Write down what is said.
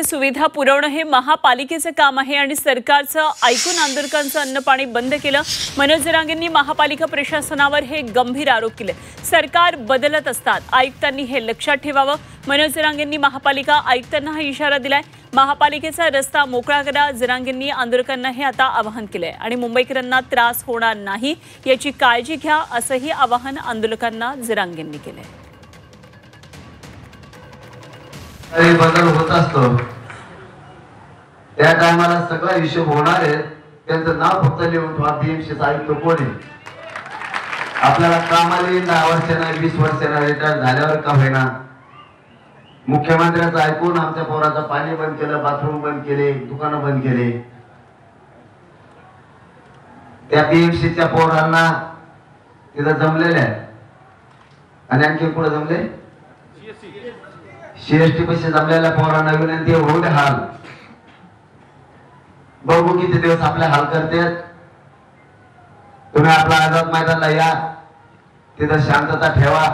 सुविधा पुरवणं हे महापालिकेचं काम आहे आणि सरकारचं ऐकून आंदोलकांचं अन्न पाणी बंद केलं। मनोज जरांगेंनी महापालिका प्रशासनावर हे गंभीर आरोप केले। सरकार बदलत असतात, आयुक्तांनी हे लक्षात ठेवावं। मनोज जरांगेंनी महापालिका आयुक्तांना हा इशारा दिलाय। महापालिकेचा रस्ता मोकळा करा, जरांगेंनी आंदोलकांना हे आता आवाहन केलंय आणि मुंबईकरांना त्रास होणार नाही याची काळजी घ्या असंही आवाहन आंदोलकांना जरांगेंनी केलंय। बदल होत असतो त्या टायमाला सगळा हिशोब होणार आहे। त्यांचं नाव फक्त लिहून ठेवा, बीएमसीचा आयुक्त कोण आहे। आपल्याला कामाला 10 वर्षांना 20 वर्षांना रिटायर झाल्यावर का होईना मुख्यमंत्र्यांचं ऐकून आमच्या पोराचं पाणी बंद केलं, बाथरूम बंद केले, दुकानं बंद केले। त्या बीएमसीच्या पोरांना तिथं जमलेले आहे आणि आणखी पुढे जमले सीएसटी पैसे जमलेल्या पोरांना विनंती होऊ दे हाल। बघू किती दिवस आपले हाल करतात। तुम्ही आपला आझाद मैदानला या, तिथं शांतता ठेवा।